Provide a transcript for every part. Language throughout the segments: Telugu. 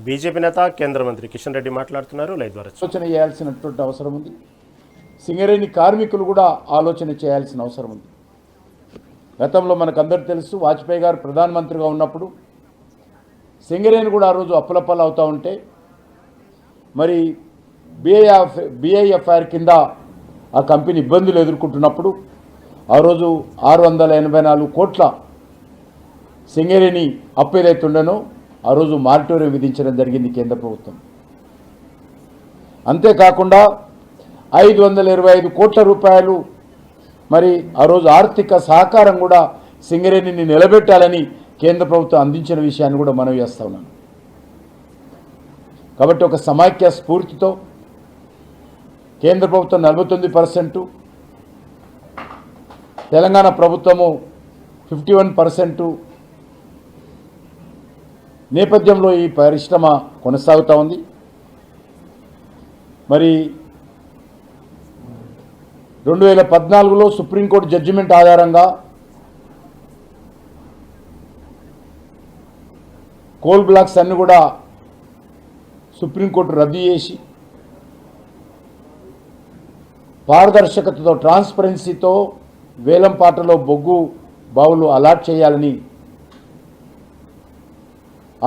బీజేపీ నేత కేంద్ర మంత్రి కిషన్ రెడ్డి మాట్లాడుతున్నారు. లైవ్ ద్వారా ఆలోచన చేయాల్సినటువంటి అవసరం ఉంది. సింగరేణి కార్మికులు కూడా ఆలోచన చేయాల్సిన అవసరం ఉంది. గతంలో మనకందరూ తెలుసు, వాజ్పేయి గారు ప్రధానమంత్రిగా ఉన్నప్పుడు సింగరేణి కూడా ఆ రోజు అప్పులప్పలు అవుతూ ఉంటే మరి BIFR కింద ఆ కంపెనీ ఇబ్బందులు ఎదుర్కొంటున్నప్పుడు ఆ రోజు 684 కోట్ల సింగరేణి అప్పు ఏదైతుండనో ఆ రోజు మారిటోరియం విధించడం జరిగింది కేంద్ర ప్రభుత్వం. అంతేకాకుండా 525 కోట్ల రూపాయలు మరి ఆ రోజు ఆర్థిక సహకారం కూడా సింగరేణిని నిలబెట్టాలని కేంద్ర ప్రభుత్వం అందించిన విషయాన్ని కూడా మనం చేస్తూ ఉన్నాను. కాబట్టి ఒక సమైక్య స్ఫూర్తితో కేంద్ర ప్రభుత్వం 49%, తెలంగాణ ప్రభుత్వము 51% నేపథ్యంలో ఈ పరిశ్రమ కొనసాగుతూ ఉంది. మరి 2014లో సుప్రీంకోర్టు జడ్జిమెంట్ ఆధారంగా కోల్ బ్లాక్స్ అన్ని కూడా సుప్రీంకోర్టు రద్దు చేసి పారదర్శకతతో, ట్రాన్స్పరెన్సీతో వేలంపాటలో బొగ్గు బావులు అలాట్ చేయాలని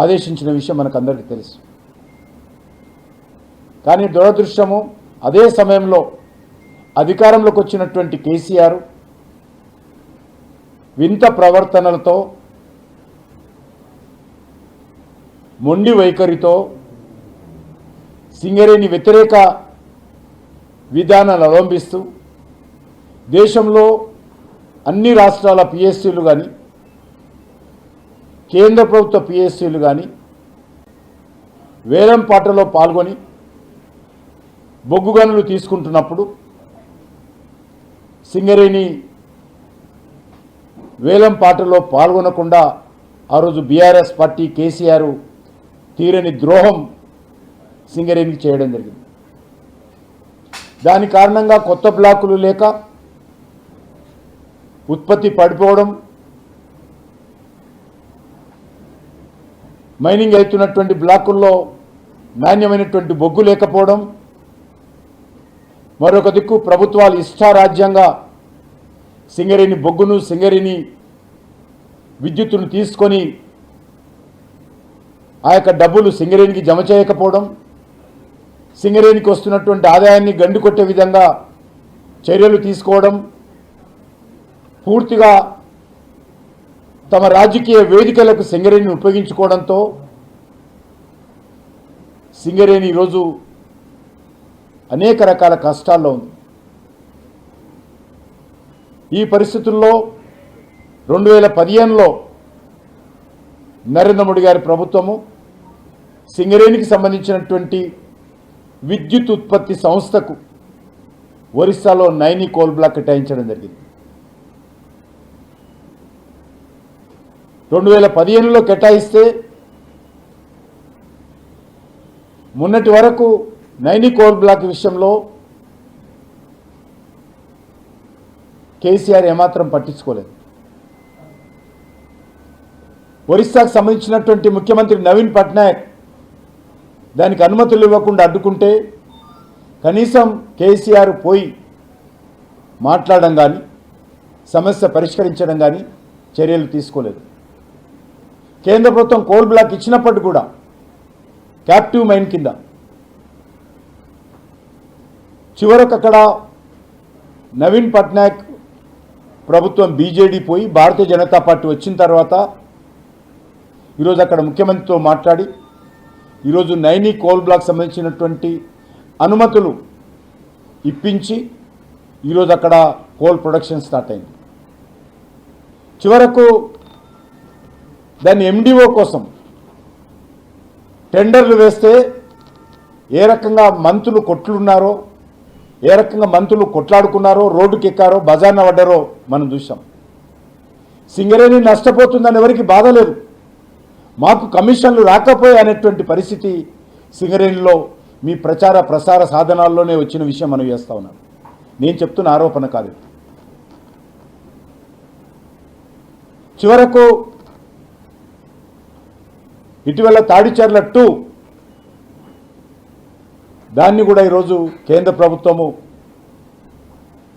ఆదేశించిన విషయం మనకందరికీ తెలుసు. కానీ దురదృష్టము, అదే సమయంలో అధికారంలోకి వచ్చినటువంటి కేసీఆర్ వింత ప్రవర్తనలతో, మొండి వైఖరితో సింగరేణి వ్యతిరేక విధానాలు అవలంబిస్తూ దేశంలో అన్ని రాష్ట్రాల PSCలు కానీ, కేంద్ర ప్రభుత్వ PSCలు కానీ వేలంపాటలో పాల్గొని బొగ్గు గనులు తీసుకుంటున్నప్పుడు సింగరేణి వేలంపాటలో పాల్గొనకుండా ఆ రోజు BRS పార్టీ కేసీఆర్ తీరని ద్రోహం సింగరేణికి చేయడం జరిగింది. దాని కారణంగా కొత్త బ్లాకులు లేక ఉత్పత్తి పడిపోవడం, మైనింగ్ అవుతున్నటువంటి బ్లాకుల్లో నాణ్యమైనటువంటి బొగ్గు లేకపోవడం, మరొక దిక్కు ప్రభుత్వాలు ఇష్టారాజ్యంగా సింగరేణి బొగ్గును, సింగరేణి విద్యుత్తును తీసుకొని ఆ యొక్క డబ్బులు సింగరేణికి జమ చేయకపోవడం, సింగరేణికి వస్తున్నటువంటి ఆదాయాన్ని గండి కొట్టే విధంగా చర్యలు తీసుకోవడం, పూర్తిగా తమ రాజకీయ వేదికలకు సింగరేణిని ఉపయోగించుకోవడంతో సింగరేణి ఈరోజు అనేక రకాల కష్టాల్లో ఉంది. ఈ పరిస్థితుల్లో 2015లో నరేంద్ర మోడీ గారి ప్రభుత్వము సింగరేణికి సంబంధించినటువంటి విద్యుత్ ఉత్పత్తి సంస్థకు ఒరిస్సాలో నైని కోల్ బ్లాక్ కేటాయించడం జరిగింది. 2015లో కేటాయిస్తే మొన్నటి వరకు నైని కోల్ బ్లాక్ విషయంలో కేసీఆర్ ఏమాత్రం పట్టించుకోలేదు. ఒరిస్సాకు సంబంధించినటువంటి ముఖ్యమంత్రి నవీన్ పట్నాయక్ దానికి అనుమతులు ఇవ్వకుండా అడ్డుకుంటే కనీసం కేసీఆర్ పోయి మాట్లాడడం కానీ, సమస్య పరిష్కరించడం కానీ చర్యలు తీసుకోలేదు. కేంద్ర ప్రభుత్వం కోల్ బ్లాక్ ఇచ్చినప్పటికీ కూడా క్యాప్టివ్ మైన్ కింద చివరకు అక్కడ నవీన్ పట్నాయక్ ప్రభుత్వం BJD పోయి భారతీయ జనతా పార్టీ వచ్చిన తర్వాత ఈరోజు అక్కడ ముఖ్యమంత్రితో మాట్లాడి ఈరోజు నైని కోల్ బ్లాక్ సంబంధించినటువంటి అనుమతులు ఇప్పించి ఈరోజు అక్కడ కోల్ ప్రొడక్షన్ స్టార్ట్ అయింది. చివరకు దాన్ని MDO కోసం టెండర్లు వేస్తే ఏ రకంగా మంత్రులు కొట్లున్నారో, ఏ రకంగా మంత్రులు కొట్లాడుకున్నారో, రోడ్డుకి ఎక్కారో, బజార్న పడ్డారో మనం చూసాం. సింగరేణి నష్టపోతుందని ఎవరికి బాధ లేదు, మాకు కమిషన్లు రాకపోయి అనేటువంటి పరిస్థితి సింగరేణిలో మీ ప్రచార ప్రసార సాధనాల్లోనే వచ్చిన విషయం మనం చేస్తూ ఉన్నాం. నేను చెప్తున్న ఆరోపణ కాదు. చివరకు ఇటీవల తాడిచర్ల 2 దాన్ని కూడా ఈరోజు కేంద్ర ప్రభుత్వము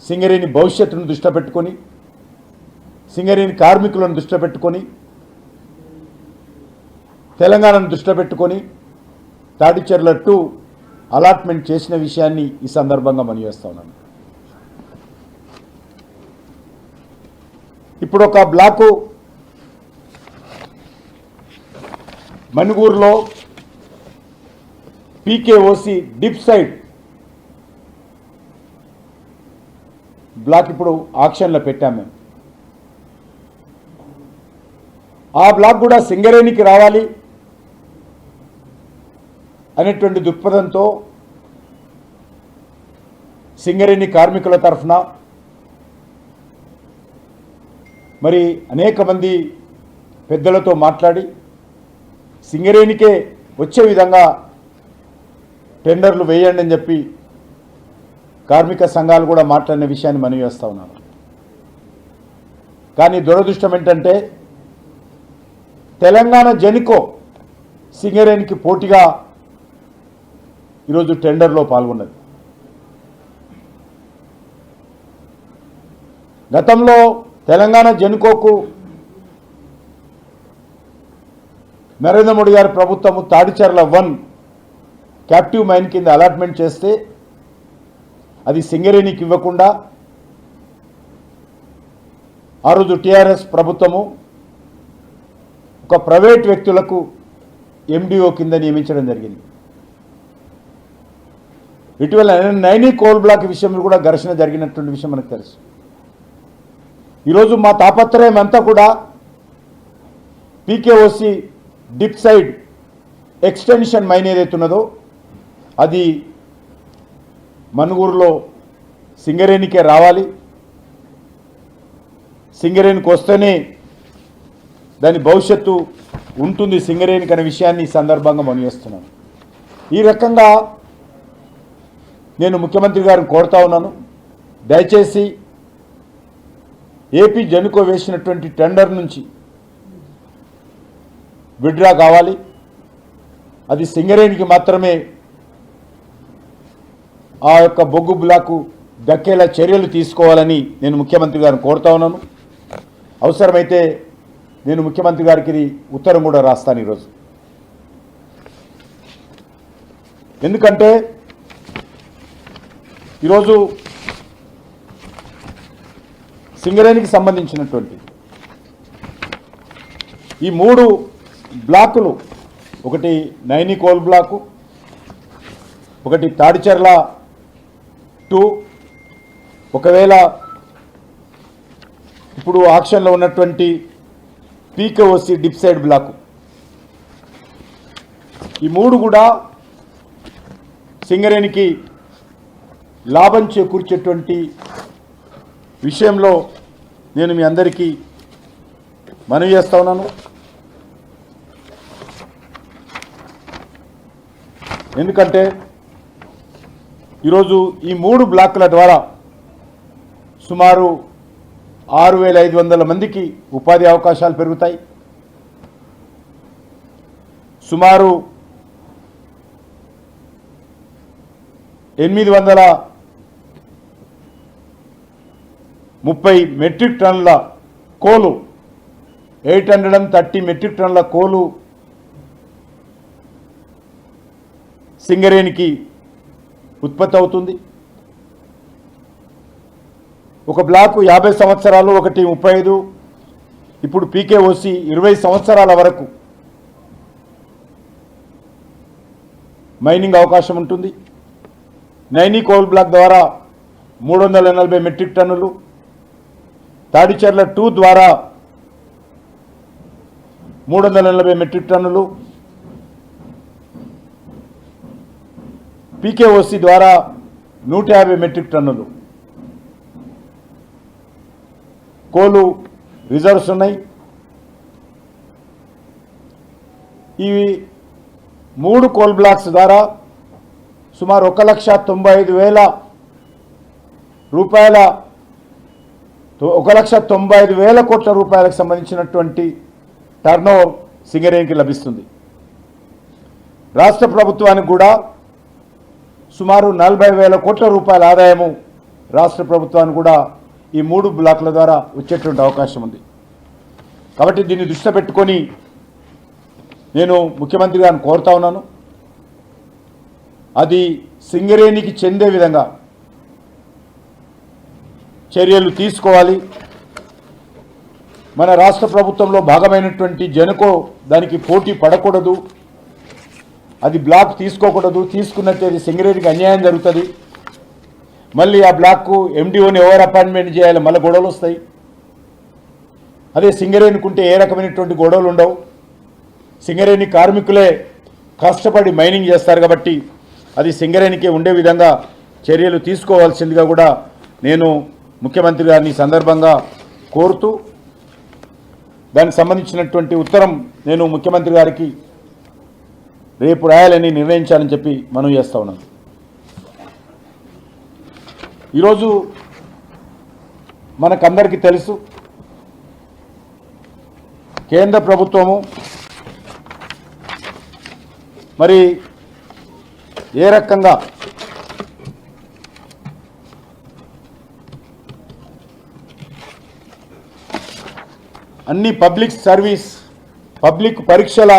సింగరేణి భవిష్యత్తును దృష్టిలో పెట్టుకొని, సింగరేణి కార్మికులను దృష్టిలో పెట్టుకొని, తెలంగాణను దృష్టిలో పెట్టుకొని తాడిచెర్ల 2 అలాట్మెంట్ చేసిన విషయాన్ని ఈ సందర్భంగా మనవిస్తా ఉన్నాను. ఇప్పుడు ఒక బ్లాకు మణుగూరులో పీకేఓసి డిప్ సైడ్ బ్లాక్ ఇప్పుడు ఆక్షన్లో పెట్టాం మేము. ఆ బ్లాక్ కూడా సింగరేణికి రావాలి అనేటువంటి దృక్పథంతో సింగరేణి కార్మికుల తరఫున మరి అనేక మంది పెద్దలతో మాట్లాడి సింగరేణికే వచ్చే విధంగా టెండర్లు వేయండి అని చెప్పి కార్మిక సంఘాలు కూడా మాట్లాడిన విషయాన్ని మనవి చేస్తా ఉన్నాను. కానీ దురదృష్టం ఏంటంటే తెలంగాణ జెన్కో సింగరేణికి పోటీగా ఈరోజు టెండర్లో పాల్గొన్నది. గతంలో తెలంగాణ జెన్కోకు నరేంద్ర మోడీ గారి ప్రభుత్వము తాడిచెర్ల 1 క్యాప్టివ్ మైన్ కింద అలాట్మెంట్ చేస్తే అది సింగరేణికి ఇవ్వకుండా ఆ రోజు టీఆర్ఎస్ ప్రభుత్వము ఒక ప్రైవేట్ వ్యక్తులకు ఎండిఓ కింద నియమించడం జరిగింది. ఇటీవల నైనీ కోల్ బ్లాక్ విషయంలో కూడా ఘర్షణ జరిగినటువంటి విషయం మనకు తెలుసు. ఈరోజు మా తాపత్రయం అంతా కూడా PKOC dip side extension mine ఏదైతున్నదో అది మణుగూరులో సింగరేణికే రావాలి, సింగరేణికి వస్తేనే దాని భవిష్యత్తు ఉంటుంది సింగరేణికి అనే విషయాన్ని ఈ సందర్భంగా మనవిస్తున్నాను. ఈ రకంగా నేను ముఖ్యమంత్రి గారిని కోరుతా ఉన్నాను, దయచేసి ఏపీ జెన్కో వేసినటువంటి టెండర్ నుంచి విడ్రా కావాలి, అది సింగరేణికి మాత్రమే ఆ యొక్క బొగ్గు బ్లాకు దక్కేలా చర్యలు తీసుకోవాలని నేను ముఖ్యమంత్రి గారిని కోరుతా ఉన్నాను. అవసరమైతే నేను ముఖ్యమంత్రి గారికి ఇది ఉత్తరం కూడా రాస్తాను ఈరోజు. ఎందుకంటే ఈరోజు సింగరేణికి సంబంధించినటువంటి ఈ 3 బ్లాకులు, ఒకటి నైనీ కోల్ బ్లాకు, ఒకటి తాడిచెర్ల 2, ఒకవేళ ఇప్పుడు ఆక్షన్లో ఉన్నటువంటి పీకేఓసి డిప్ సైడ్ బ్లాకు, ఈ 3 కూడా సింగరేణికి లాభం చేకూర్చేటువంటి విషయంలో నేను మీ అందరికీ మనవి చేస్తా ఉన్నాను. ఎందుకంటే ఈరోజు ఈ 3 బ్లాకుల ద్వారా సుమారు 6500 మందికి ఉపాధి అవకాశాలు పెరుగుతాయి. సుమారు 830 మెట్రిక్ టన్నుల కోలు, 830 మెట్రిక్ టన్నుల కోలు సింగరేణికి ఉత్పత్తి అవుతుంది. ఒక బ్లాకు 50 సంవత్సరాలు, ఒకటి 35, ఇప్పుడు పీకేఓసి 20 సంవత్సరాల వరకు మైనింగ్ అవకాశం ఉంటుంది. నైనీ కోల్ బ్లాక్ ద్వారా 340 మెట్రిక్ టన్నులు, తాడిచెర్ల 2 ద్వారా 340 మెట్రిక్ టన్నులు, పీకేఓసి ద్వారా 150 మెట్రిక్ టన్నులు కోలు రిజర్వ్స్ ఉన్నాయి. ఈ 3 కోల్ బ్లాక్స్ ద్వారా సుమారు 1,95,000 రూపాయల 1,95,000 కోట్ల రూపాయలకు సంబంధించినటువంటి టర్నోవర్ సింగరేణికి లభిస్తుంది. రాష్ట్ర ప్రభుత్వానికి కూడా సుమారు 40,000 కోట్ల రూపాయల ఆదాయము రాష్ట్ర ప్రభుత్వానికి కూడా ఈ 3 బ్లాకుల ద్వారా వచ్చేటువంటి అవకాశం ఉంది. కాబట్టి దీన్ని దృష్టిలో పెట్టుకొని నేను ముఖ్యమంత్రి గారిని కోరుతా ఉన్నాను, అది సింగరేణికి చెందే విధంగా చర్యలు తీసుకోవాలి. మన రాష్ట్ర ప్రభుత్వంలో భాగమైనటువంటి జెన్కో దానికి పోటీ పడకూడదు, అది బ్లాక్ తీసుకోకూడదు. తీసుకున్నట్లయితే సింగరేణికి అన్యాయం జరుగుతుంది. మళ్ళీ ఆ బ్లాక్కు ఎండిఓని ఎవరు అపాయింట్మెంట్ చేయాలి, మళ్ళీ గొడవలు వస్తాయి. అదే సింగరేణికుంటే ఏ రకమైనటువంటి గొడవలు ఉండవు. సింగరేణి కార్మికులే కష్టపడి మైనింగ్ చేస్తారు కాబట్టి అది సింగరేణికే ఉండే విధంగా చర్యలు తీసుకోవాల్సిందిగా కూడా నేను ముఖ్యమంత్రి గారిని ఈ సందర్భంగా కోరుతూ, దానికి సంబంధించినటువంటి ఉత్తరం నేను ముఖ్యమంత్రి గారికి రేపు రాయాలని నిర్ణయించాలని చెప్పి మనం చేస్తా ఉన్నాను. ఈరోజు మనకందరికీ తెలుసు, కేంద్ర ప్రభుత్వము మరి ఏ రకంగా అన్ని పబ్లిక్ పరీక్షల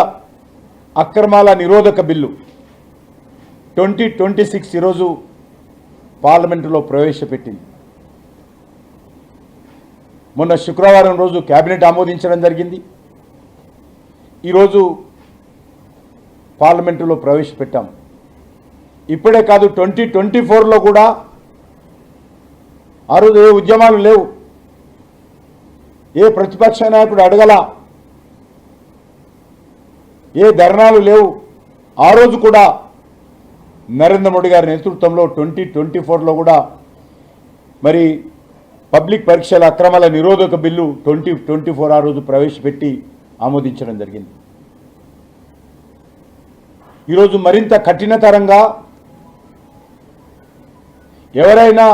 అక్రమాల నిరోధక బిల్లు 2026 ఈరోజు పార్లమెంటులో ప్రవేశపెట్టింది. మొన్న శుక్రవారం రోజు కేబినెట్ ఆమోదించడం జరిగింది. ఈరోజు పార్లమెంటులో ప్రవేశపెట్టాం. ఇప్పుడే కాదు, 2024లో కూడా ఆ రోజు ఏ ఉద్యమాలు లేవు, ఏ ప్రతిపక్ష నాయకుడు అడగల, ఏ ధర్నాలు లేవు. ఆ రోజు కూడా నరేంద్ర మోడీ గారి నేతృత్వంలో 2024లో కూడా మరి పబ్లిక్ పరీక్షల అక్రమాల నిరోధక బిల్లు 2024 ఆ రోజు ప్రవేశపెట్టి ఆమోదించడం జరిగింది. ఈరోజు మరింత కఠినతరంగా ఎవరైనా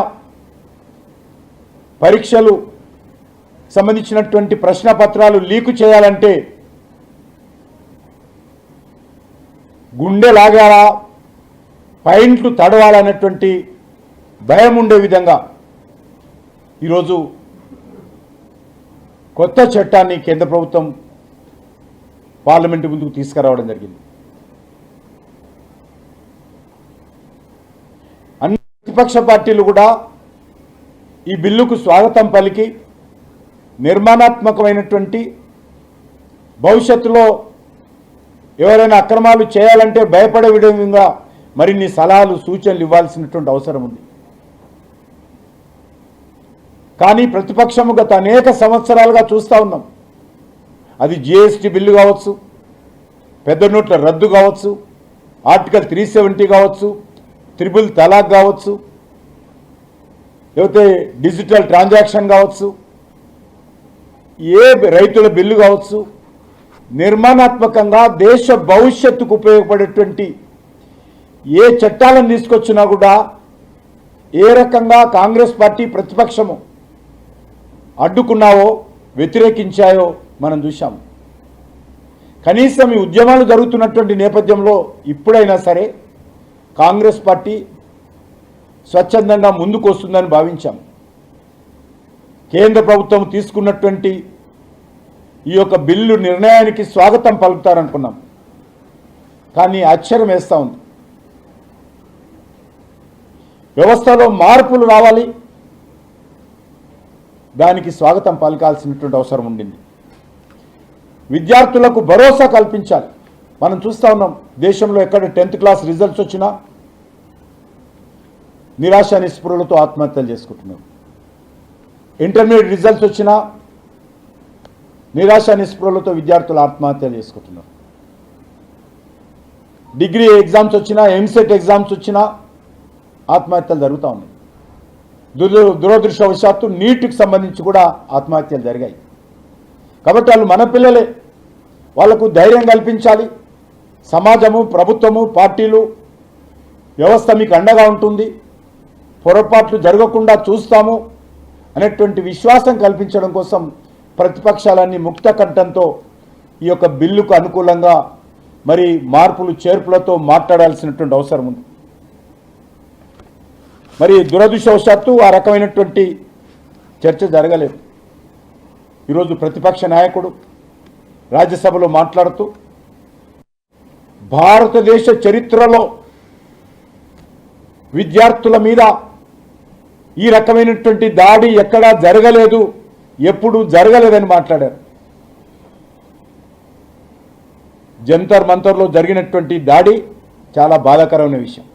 పరీక్షలు సంబంధించినటువంటి ప్రశ్నపత్రాలు లీకు చేయాలంటే గుండె లాగాలా, పాయింట్లు తడవాలన్నటువంటి భయం ఉండే విధంగా ఈరోజు కొత్త చట్టాన్ని కేంద్ర ప్రభుత్వం పార్లమెంటు ముందుకు తీసుకురావడం జరిగింది. అన్ని ప్రతిపక్ష పార్టీలు కూడా ఈ బిల్లుకు స్వాగతం పలికి నిర్మాణాత్మకమైనటువంటి భవిష్యత్తులో ఎవరైనా అక్రమాలు చేయాలంటే భయపడే విధంగా మరిన్ని సలహాలు సూచనలు ఇవ్వాల్సినటువంటి అవసరం ఉంది. కానీ ప్రతిపక్షము గత అనేక సంవత్సరాలుగా చూస్తూ ఉన్నాం. అది జిఎస్టీ బిల్లు కావచ్చు, పెద్ద నోట్ల రద్దు కావచ్చు, ఆర్టికల్ 370 కావచ్చు, త్రిబుల్ తలాక్ కావచ్చు, లేకపోతే డిజిటల్ ట్రాన్సాక్షన్ కావచ్చు, ఏ రైతుల బిల్లు కావచ్చు, నిర్మాణాత్మకంగా దేశ భవిష్యత్తుకు ఉపయోగపడేటువంటి ఏ చట్టాలను తీసుకొచ్చినా కూడా ఏ రకంగా కాంగ్రెస్ పార్టీ ప్రతిపక్షము అడ్డుకున్నావో, వ్యతిరేకించాయో మనం చూశాం. కనీసం ఈ ఉద్యమాలు జరుగుతున్నటువంటి నేపథ్యంలో ఇప్పుడైనా సరే కాంగ్రెస్ పార్టీ స్వచ్ఛందంగా ముందుకు వస్తుందని భావించాం. కేంద్ర ప్రభుత్వం తీసుకున్నటువంటి ఈ యొక్క బిల్లు నిర్ణయానికి స్వాగతం పలుకుతారనుకున్నాం. కానీ ఆశ్చర్యం వేస్తూ ఉంది. వ్యవస్థలో మార్పులు రావాలి, దానికి స్వాగతం పలకాల్సినటువంటి అవసరం ఉండింది. విద్యార్థులకు భరోసా కల్పించాలి. మనం చూస్తూ ఉన్నాం, దేశంలో ఎక్కడ 10th క్లాస్ రిజల్ట్స్ వచ్చినా నిరాశ నిస్పృహలతో ఆత్మహత్యలు చేసుకుంటున్నారు. ఇంటర్మీడియట్ రిజల్ట్స్ వచ్చినా నిరాశ నిస్పృహలతో విద్యార్థులు ఆత్మహత్యలు చేసుకుంటున్నారు. డిగ్రీ ఎగ్జామ్స్ వచ్చినా, ఎంసెట్ ఎగ్జామ్స్ వచ్చినా ఆత్మహత్యలు జరుగుతూ ఉన్నాయి. దురదృష్టవశాత్తు నీట్కి సంబంధించి కూడా ఆత్మహత్యలు జరిగాయి. కాబట్టి వాళ్ళు మన పిల్లలే, వాళ్లకు ధైర్యం కల్పించాలి. సమాజము, ప్రభుత్వము, పార్టీలు, వ్యవస్థ మీకు అండగా ఉంటుంది, పొరపాట్లు జరగకుండా చూస్తాము అనేటువంటి విశ్వాసం కల్పించడం కోసం ప్రతిపక్షాలన్నీ ముక్త కంఠంతో ఈ యొక్క బిల్లుకు అనుకూలంగా మరి మార్పులు చేర్పులతో మాట్లాడాల్సినటువంటి అవసరం ఉంది. మరి దురదృష్టవశాత్తు ఆ రకమైనటువంటి చర్చ జరగలేదు. ఈరోజు ప్రతిపక్ష నాయకుడు రాజ్యసభలో మాట్లాడుతూ భారతదేశ చరిత్రలో విద్యార్థుల మీద ఈ రకమైనటువంటి దాడి ఎక్కడా జరగలేదు, ఎప్పుడు జరగలేదని మాట్లాడారు. జంతర్ మంతర్లో జరిగినటువంటి దాడి చాలా బాధాకరమైన విషయం.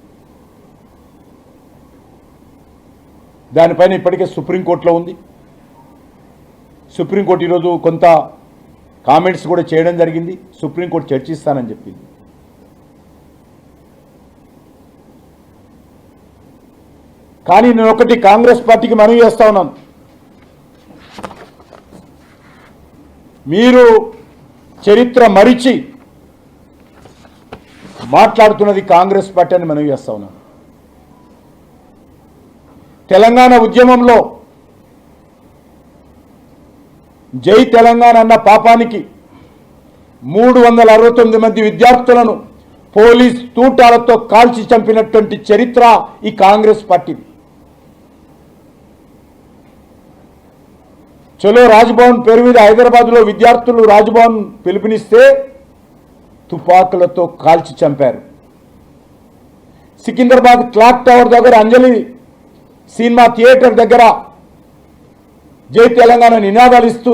దానిపైన ఇప్పటికే సుప్రీంకోర్టులో ఉంది. సుప్రీంకోర్టు ఈరోజు కొంత కామెంట్స్ కూడా చేయడం జరిగింది. సుప్రీంకోర్టు చర్చిస్తానని చెప్పింది. కానీ నేను ఒకటి కాంగ్రెస్ పార్టీకి మనవి చేస్తా ఉన్నాను, మీరు చరిత్ర మరిచి మాట్లాడుతున్నది కాంగ్రెస్ పార్టీ అని మనవి చేస్తా ఉన్నాను. తెలంగాణ ఉద్యమంలో జై తెలంగాణ అన్న పాపానికి 369 మంది విద్యార్థులను పోలీస్ తూటాలతో కాల్చి చంపినటువంటి చరిత్ర ఈ కాంగ్రెస్ పార్టీది. చలో రాజ్భవన్ పేరు మీద హైదరాబాద్లో విద్యార్థులు రాజ్భవన్ పిలుపునిస్తే తుపాకులతో కాల్చి చంపారు. సికింద్రాబాద్ క్లాక్ టవర్ దగ్గర అంజలి సినిమా థియేటర్ దగ్గర జై తెలంగాణ నినాదాలు ఇస్తూ